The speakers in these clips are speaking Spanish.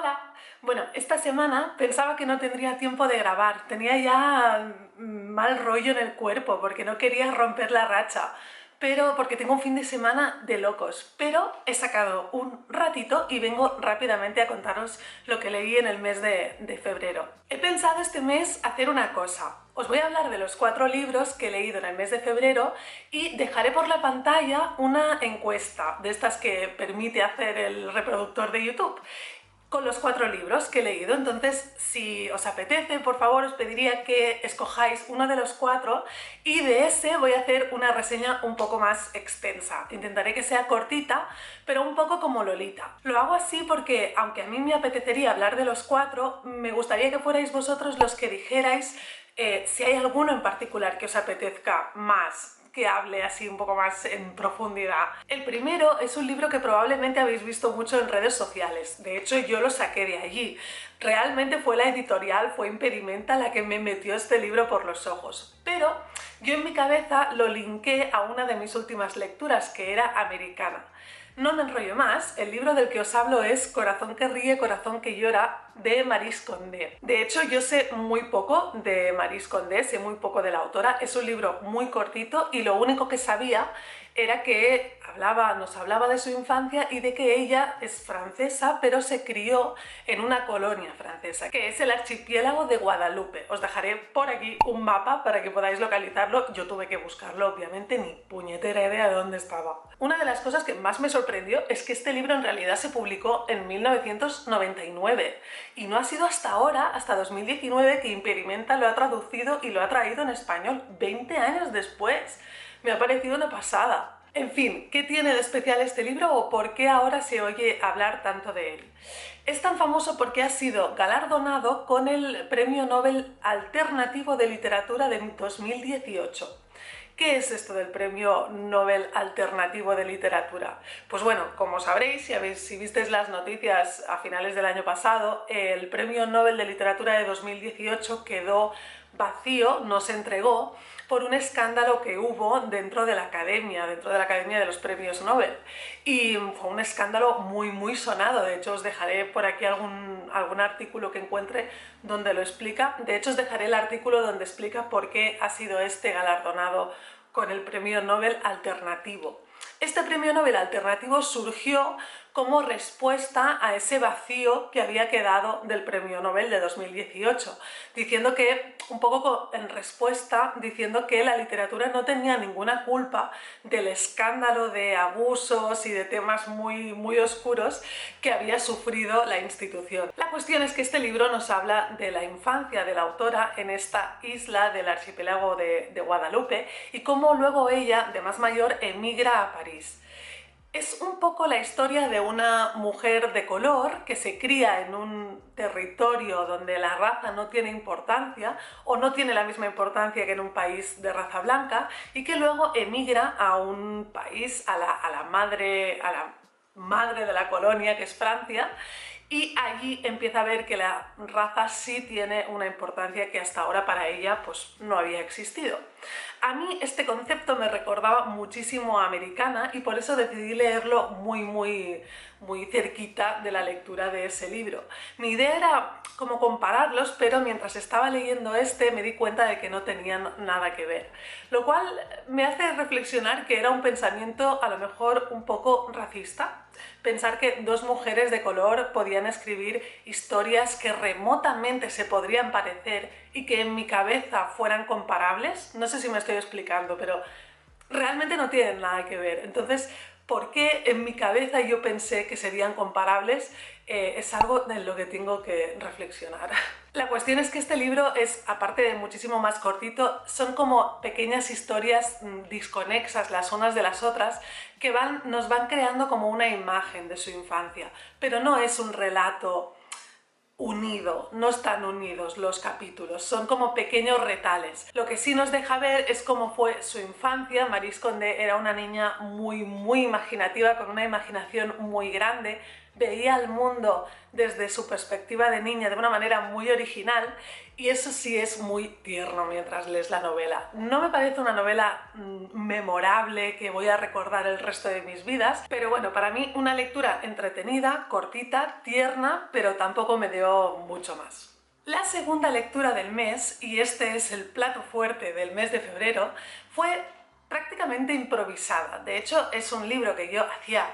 Hola. Bueno, esta semana pensaba que no tendría tiempo de grabar, tenía ya mal rollo en el cuerpo porque no quería romper la racha, pero porque tengo un fin de semana de locos, pero he sacado un ratito y vengo rápidamente a contaros lo que leí en el mes de febrero. He pensado este mes hacer una cosa. Os voy a hablar de los 4 libros que he leído en el mes de febrero y dejaré por la pantalla una encuesta de estas que permite hacer el reproductor de YouTube con los 4 libros que he leído. Entonces, si os apetece, por favor, os pediría que escojáis uno de los 4 y de ese voy a hacer una reseña un poco más extensa. Intentaré que sea cortita, pero un poco como Lolita. Lo hago así porque, aunque a mí me apetecería hablar de los 4, me gustaría que fuerais vosotros los que dijerais si hay alguno en particular que os apetezca más que hable así un poco más en profundidad. El primero es un libro que probablemente habéis visto mucho en redes sociales. De hecho, yo lo saqué de allí. Realmente fue la editorial, fue Impedimenta la que me metió este libro por los ojos. Pero yo en mi cabeza lo linké a una de mis últimas lecturas, que era Americana. No me enrollo más, el libro del que os hablo es Corazón que ríe, corazón que llora, de Maryse Condé. De hecho, yo sé muy poco de Maryse Condé, sé muy poco de la autora, es un libro muy cortito y lo único que sabía era que nos hablaba de su infancia y de que ella es francesa, pero se crió en una colonia francesa, que es el archipiélago de Guadalupe. Os dejaré por aquí un mapa para que podáis localizarlo. Yo tuve que buscarlo, obviamente, ni puñetera idea de dónde estaba. Una de las cosas que más me sorprendió es que este libro en realidad se publicó en 1999 y no ha sido hasta ahora, hasta 2019, que Impedimenta lo ha traducido y lo ha traído en español, 20 años después. Me ha parecido una pasada. En fin, ¿qué tiene de especial este libro o por qué ahora se oye hablar tanto de él? Es tan famoso porque ha sido galardonado con el Premio Nobel Alternativo de Literatura de 2018. ¿Qué es esto del Premio Nobel Alternativo de Literatura? Pues bueno, como sabréis, si visteis las noticias a finales del año pasado, el Premio Nobel de Literatura de 2018 quedó vacío, no se entregó, por un escándalo que hubo dentro de la academia de los premios Nobel. Y fue un escándalo muy sonado. De hecho, os dejaré por aquí algún artículo que encuentre donde lo explica. De hecho, os dejaré el artículo donde explica por qué ha sido este galardonado con el Premio Nobel Alternativo. Este Premio Nobel Alternativo surgió como respuesta a ese vacío que había quedado del Premio Nobel de 2018, diciendo que, un poco en respuesta, diciendo que la literatura no tenía ninguna culpa del escándalo de abusos y de temas muy oscuros que había sufrido la institución. La cuestión es que este libro nos habla de la infancia de la autora en esta isla del archipiélago de Guadalupe y cómo luego ella, de más mayor, emigra a París. Es un poco la historia de una mujer de color que se cría en un territorio donde la raza no tiene importancia o no tiene la misma importancia que en un país de raza blanca y que luego emigra a un país, a la madre de la colonia, que es Francia, y allí empieza a ver que la raza sí tiene una importancia que hasta ahora para ella pues no había existido. A mí este concepto me recordaba muchísimo a Americana y por eso decidí leerlo muy cerquita de la lectura de ese libro. Mi idea era como compararlos, pero mientras estaba leyendo este me di cuenta de que no tenían nada que ver, lo cual me hace reflexionar que era un pensamiento a lo mejor un poco racista. Pensar que dos mujeres de color podían escribir historias que remotamente se podrían parecer y que en mi cabeza fueran comparables. No sé si me estoy explicando, pero realmente no tienen nada que ver. Entonces, ¿por qué en mi cabeza yo pensé que serían comparables? Es algo en lo que tengo que reflexionar. La cuestión es que este libro es, aparte de muchísimo más cortito, son como pequeñas historias disconexas las unas de las otras que nos van creando como una imagen de su infancia, pero no es un relato unido, no están unidos los capítulos, son como pequeños retales. Lo que sí nos deja ver es cómo fue su infancia. Maryse Condé era una niña muy imaginativa, con una imaginación muy grande, veía el mundo desde su perspectiva de niña de una manera muy original, y eso sí es muy tierno mientras lees la novela. No me parece una novela memorable que voy a recordar el resto de mis vidas, pero bueno, para mí una lectura entretenida, cortita, tierna, pero tampoco me dio mucho más. La segunda lectura del mes, y este es el plato fuerte del mes de febrero, fue prácticamente improvisada. De hecho, es un libro que yo hacía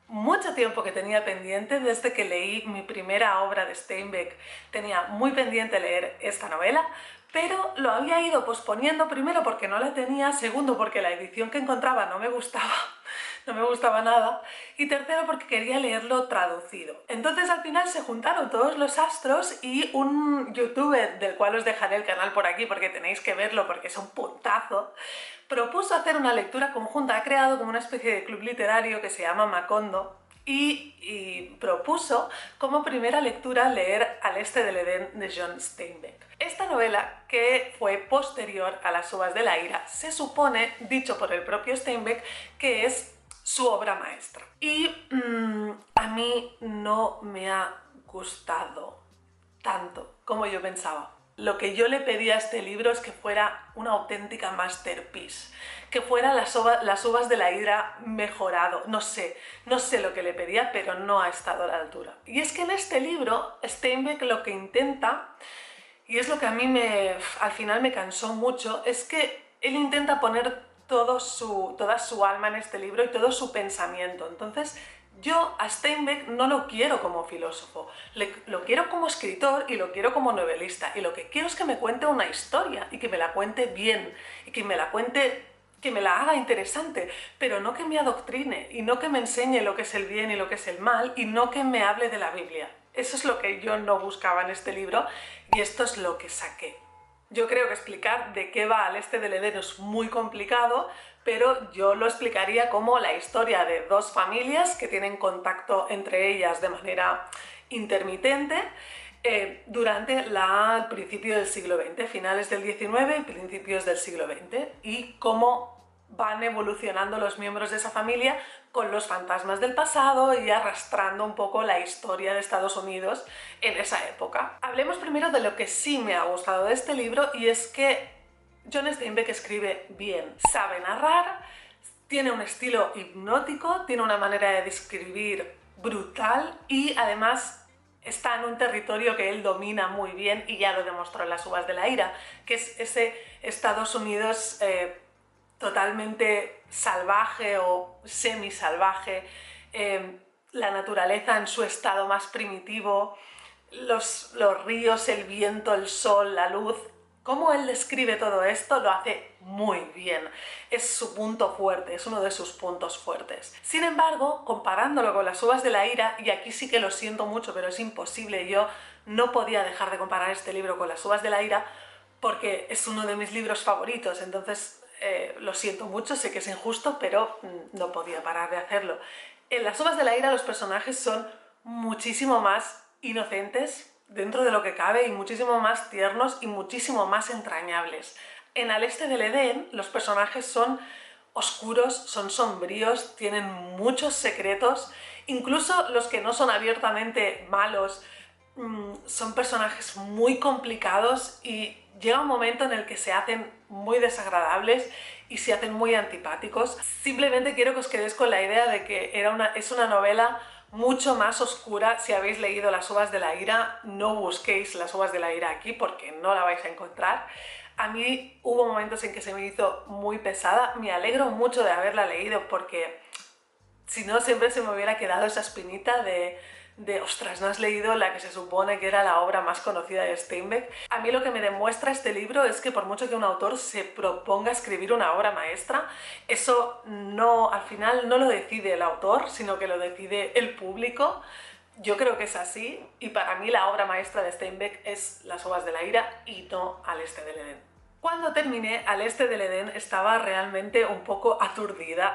mucho tiempo que tenía pendiente. Desde que leí mi primera obra de Steinbeck tenía muy pendiente leer esta novela, pero lo había ido posponiendo, primero porque no la tenía, segundo porque la edición que encontraba no me gustaba, no me gustaba nada, y tercero porque quería leerlo traducido. Entonces al final se juntaron todos los astros y un youtuber, del cual os dejaré el canal por aquí porque tenéis que verlo porque es un puntazo, propuso hacer una lectura conjunta. Ha creado como una especie de club literario que se llama Macondo y propuso como primera lectura leer Al este del Edén de John Steinbeck. Esta novela, que fue posterior a Las uvas de la ira, se supone, dicho por el propio Steinbeck, que es su obra maestra. Y a mí no me ha gustado tanto como yo pensaba. Lo que yo le pedí a este libro es que fuera una auténtica masterpiece, que fuera las uvas de la ira mejorado. No sé lo que le pedía, pero no ha estado a la altura. Y es que en este libro Steinbeck lo que intenta, y es lo que a mí al final me cansó mucho, es que él intenta poner toda su alma en este libro y todo su pensamiento. Entonces, yo a Steinbeck no lo quiero como filósofo, lo quiero como escritor y lo quiero como novelista, y lo que quiero es que me cuente una historia y que me la cuente bien, y que me la cuente, que me la haga interesante, pero no que me adoctrine y no que me enseñe lo que es el bien y lo que es el mal, y no que me hable de la Biblia. Eso es lo que yo no buscaba en este libro, y esto es lo que saqué. Yo creo que explicar de qué va Al este del Edén es muy complicado, pero yo lo explicaría como la historia de dos familias que tienen contacto entre ellas de manera intermitente durante el principio del siglo XX, finales del XIX y principios del siglo XX, y cómo van evolucionando los miembros de esa familia con los fantasmas del pasado y arrastrando un poco la historia de Estados Unidos en esa época. Hablemos primero de lo que sí me ha gustado de este libro, y es que John Steinbeck escribe bien, sabe narrar, tiene un estilo hipnótico, tiene una manera de describir brutal, y además está en un territorio que él domina muy bien, y ya lo demostró en Las uvas de la ira, que es ese Estados Unidos totalmente salvaje o semi-salvaje, la naturaleza en su estado más primitivo, los ríos, el viento, el sol, la luz. Cómo él describe todo esto lo hace muy bien. Es su punto fuerte, es uno de sus puntos fuertes. Sin embargo, comparándolo con Las uvas de la ira, y aquí sí que lo siento mucho, pero es imposible, yo no podía dejar de comparar este libro con Las uvas de la ira porque es uno de mis libros favoritos, entonces lo siento mucho, sé que es injusto, pero no podía parar de hacerlo. En Las uvas de la ira los personajes son muchísimo más inocentes dentro de lo que cabe, y muchísimo más tiernos y muchísimo más entrañables. En Al este del Edén los personajes son oscuros, son sombríos, tienen muchos secretos, incluso los que no son abiertamente malos son personajes muy complicados, y llega un momento en el que se hacen muy desagradables y se hacen muy antipáticos. Simplemente quiero que os quedéis con la idea de que es una novela mucho más oscura. Si habéis leído Las uvas de la ira, no busquéis Las uvas de la ira aquí porque no la vais a encontrar. A mí hubo momentos en que se me hizo muy pesada. Me alegro mucho de haberla leído porque si no, siempre se me hubiera quedado esa espinita de ostras, no has leído la que se supone que era la obra más conocida de Steinbeck. A mí lo que me demuestra este libro es que por mucho que un autor se proponga escribir una obra maestra, eso no, al final no lo decide el autor, sino que lo decide el público. Yo creo que es así, y para mí la obra maestra de Steinbeck es Las uvas de la ira y no Al este del Edén. Cuando terminé Al este del Edén estaba realmente un poco aturdida,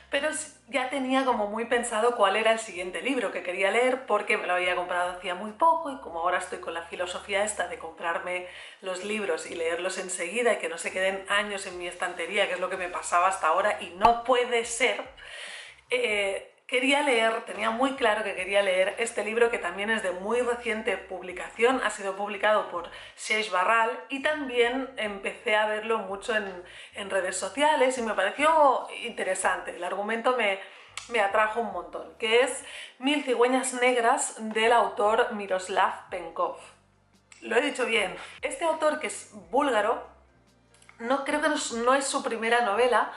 pero ya tenía como muy pensado cuál era el siguiente libro que quería leer, porque me lo había comprado hacía muy poco, y como ahora estoy con la filosofía esta de comprarme los libros y leerlos enseguida y que no se queden años en mi estantería, que es lo que me pasaba hasta ahora y no puede ser, quería leer, tenía muy claro que quería leer este libro, que también es de muy reciente publicación, ha sido publicado por Seix Barral, y también empecé a verlo mucho en redes sociales y me pareció interesante. El argumento me atrajo un montón, que es Mil cigüeñas negras, del autor Miroslav Penkov. Lo he dicho bien. Este autor, que es búlgaro, creo que no es su primera novela,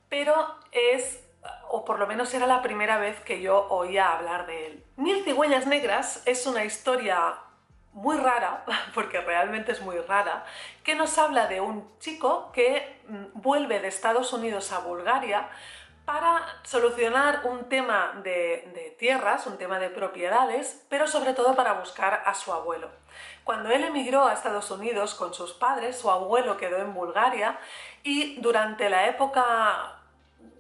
pero es, o por lo menos era la primera vez que yo oía hablar de él. Mil cigüeñas negras es una historia muy rara, porque realmente es muy rara, que nos habla de un chico que vuelve de Estados Unidos a Bulgaria para solucionar un tema de tierras, un tema de propiedades, pero sobre todo para buscar a su abuelo. Cuando él emigró a Estados Unidos con sus padres, su abuelo quedó en Bulgaria, y durante la época,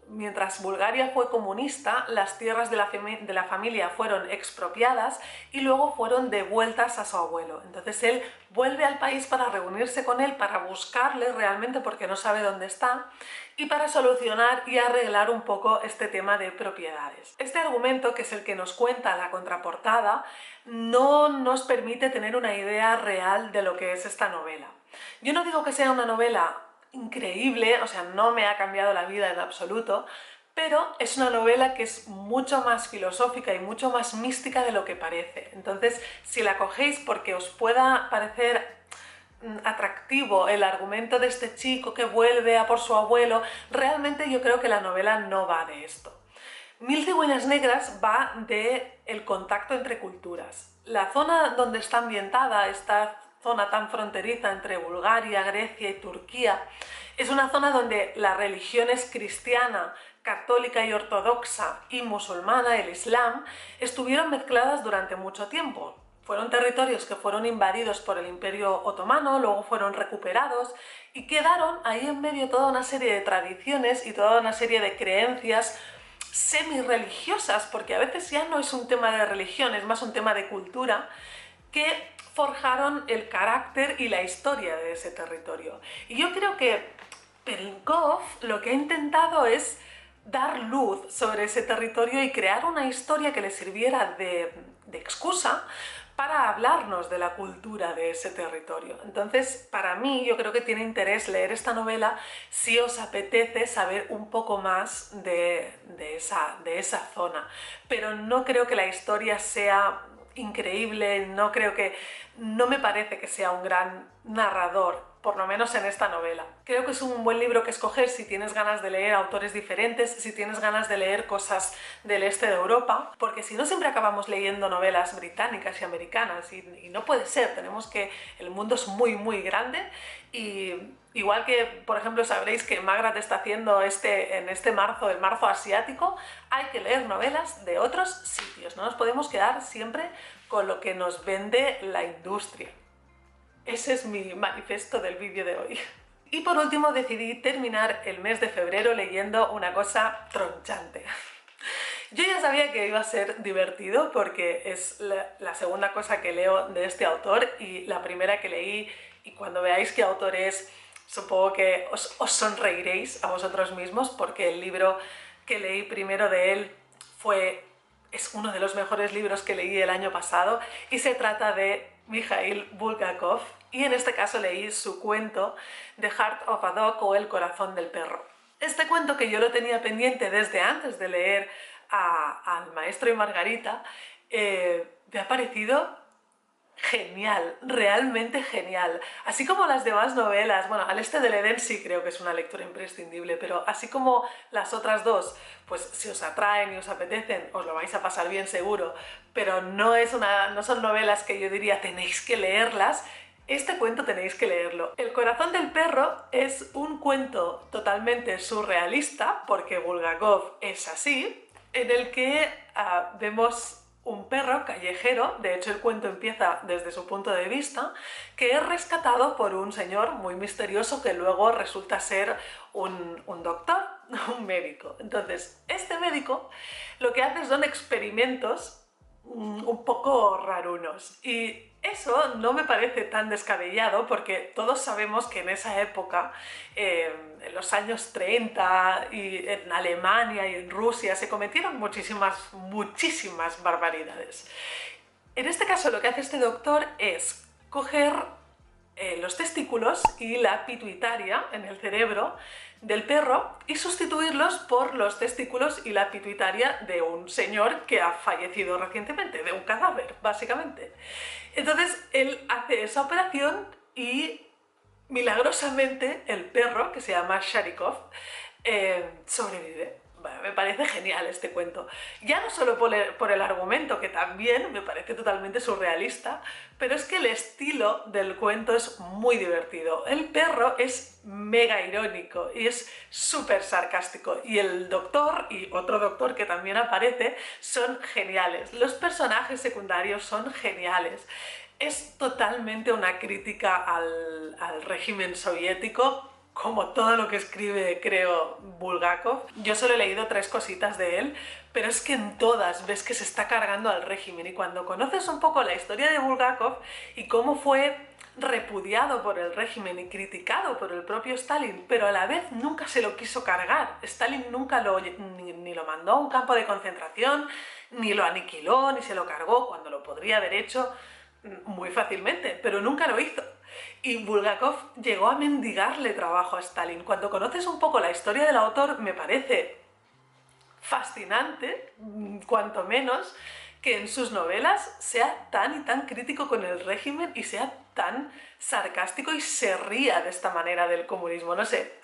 mientras Bulgaria fue comunista, las tierras de la familia fueron expropiadas y luego fueron devueltas a su abuelo. Entonces él vuelve al país para reunirse con él, para buscarle realmente, porque no sabe dónde está, y para solucionar y arreglar un poco este tema de propiedades. Este argumento, que es el que nos cuenta la contraportada, no nos permite tener una idea real de lo que es esta novela. Yo no digo que sea una novela increíble, o sea, no me ha cambiado la vida en absoluto, pero es una novela que es mucho más filosófica y mucho más mística de lo que parece. Entonces, si la cogéis porque os pueda parecer atractivo el argumento de este chico que vuelve a por su abuelo, realmente yo creo que la novela no va de esto. Mil cigüeñas negras va de el contacto entre culturas. La zona donde está ambientada, esta zona tan fronteriza entre Bulgaria, Grecia y Turquía, es una zona donde la religión es cristiana, católica y ortodoxa, y musulmana, el Islam, estuvieron mezcladas durante mucho tiempo. Fueron territorios que fueron invadidos por el Imperio Otomano, luego fueron recuperados y quedaron ahí en medio toda una serie de tradiciones y toda una serie de creencias semi-religiosas, porque a veces ya no es un tema de religión, es más un tema de cultura, que forjaron el carácter y la historia de ese territorio. Y yo creo que Penkov lo que ha intentado es dar luz sobre ese territorio y crear una historia que le sirviera de excusa para hablarnos de la cultura de ese territorio. Entonces, para mí, yo creo que tiene interés leer esta novela si os apetece saber un poco más de esa zona. Pero no creo que la historia sea increíble, no me parece que sea un gran narrador, por lo menos en esta novela. Creo que es un buen libro que escoger si tienes ganas de leer autores diferentes, si tienes ganas de leer cosas del este de Europa, porque si no siempre acabamos leyendo novelas británicas y americanas, y no puede ser. El mundo es muy muy grande, y igual que, por ejemplo, sabréis que Magrat está haciendo en este marzo, el marzo asiático, hay que leer novelas de otros sitios, no nos podemos quedar siempre con lo que nos vende la industria. Ese es mi manifiesto del vídeo de hoy. Y por último decidí terminar el mes de febrero leyendo una cosa tronchante. Yo ya sabía que iba a ser divertido porque es la segunda cosa que leo de este autor y la primera que leí, y cuando veáis qué autor es, supongo que os sonreiréis a vosotros mismos, porque el libro que leí primero de él es uno de los mejores libros que leí el año pasado, y se trata de Mikhail Bulgakov, y en este caso leí su cuento The Heart of a Dog, o El corazón del perro. Este cuento, que yo lo tenía pendiente desde antes de leer al Maestro y Margarita, me ha parecido genial, realmente genial. Así como las demás novelas, bueno, Al este del Edén sí creo que es una lectura imprescindible, pero así como las otras dos, pues si os atraen y os apetecen, os lo vais a pasar bien seguro, pero no son novelas que yo diría tenéis que leerlas. Este cuento tenéis que leerlo. El corazón del perro es un cuento totalmente surrealista, porque Bulgakov es así, en el que vemos un perro callejero. De hecho, el cuento empieza desde su punto de vista, que es rescatado por un señor muy misterioso que luego resulta ser un doctor, un médico. Entonces, este médico lo que hace son experimentos un poco rarunos. Y eso no me parece tan descabellado porque todos sabemos que en esa época, en los años 30, y en Alemania y en Rusia se cometieron muchísimas barbaridades. En este caso lo que hace este doctor es coger los testículos y la pituitaria en el cerebro del perro y sustituirlos por los testículos y la pituitaria de un señor que ha fallecido recientemente, de un cadáver, básicamente. Entonces él hace esa operación y milagrosamente el perro, que se llama Sharikov, sobrevive. Bueno, me parece genial este cuento. Ya no solo por el argumento, que también me parece totalmente surrealista, pero es que el estilo del cuento es muy divertido. El perro es mega irónico y es súper sarcástico. Y el doctor y otro doctor que también aparece son geniales. Los personajes secundarios son geniales. Es totalmente una crítica al régimen soviético, como todo lo que escribe, creo, Bulgakov. Yo solo he leído 3 cositas de él, pero es que en todas ves que se está cargando al régimen, y cuando conoces un poco la historia de Bulgakov y cómo fue repudiado por el régimen y criticado por el propio Stalin, pero a la vez nunca se lo quiso cargar. Stalin nunca ni lo mandó a un campo de concentración, ni lo aniquiló, ni se lo cargó, cuando lo podría haber hecho muy fácilmente, pero nunca lo hizo. Y Bulgakov llegó a mendigarle trabajo a Stalin. Cuando conoces un poco la historia del autor, me parece fascinante, cuanto menos, que en sus novelas sea tan y tan crítico con el régimen y sea tan sarcástico y se ría de esta manera del comunismo. No sé,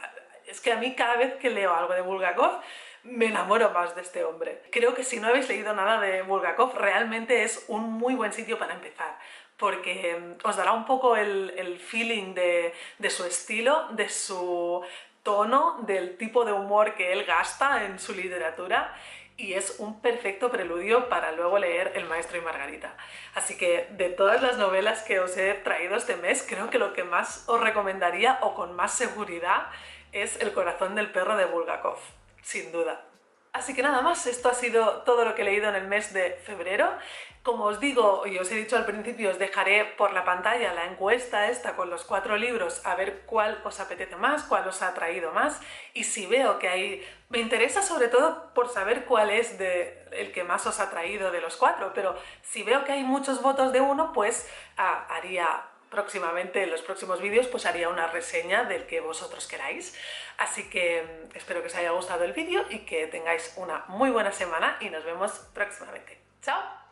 es que a mí cada vez que leo algo de Bulgakov me enamoro más de este hombre. Creo que si no habéis leído nada de Bulgakov, realmente es un muy buen sitio para empezar, porque os dará un poco el feeling de su estilo, de su tono, del tipo de humor que él gasta en su literatura, y es un perfecto preludio para luego leer El maestro y Margarita. Así que de todas las novelas que os he traído este mes, creo que lo que más os recomendaría, o con más seguridad, es El corazón del perro de Bulgakov, sin duda. Así que nada más, esto ha sido todo lo que he leído en el mes de febrero. Como os digo y os he dicho al principio, os dejaré por la pantalla la encuesta esta con los 4 libros, a ver cuál os apetece más, cuál os ha atraído más, y si veo que hay... Me interesa sobre todo por saber cuál es el que más os ha atraído de los 4, pero si veo que hay muchos votos de uno, pues haría... próximamente, en los próximos vídeos, pues haría una reseña del que vosotros queráis. Así que espero que os haya gustado el vídeo y que tengáis una muy buena semana, y nos vemos próximamente. ¡Chao!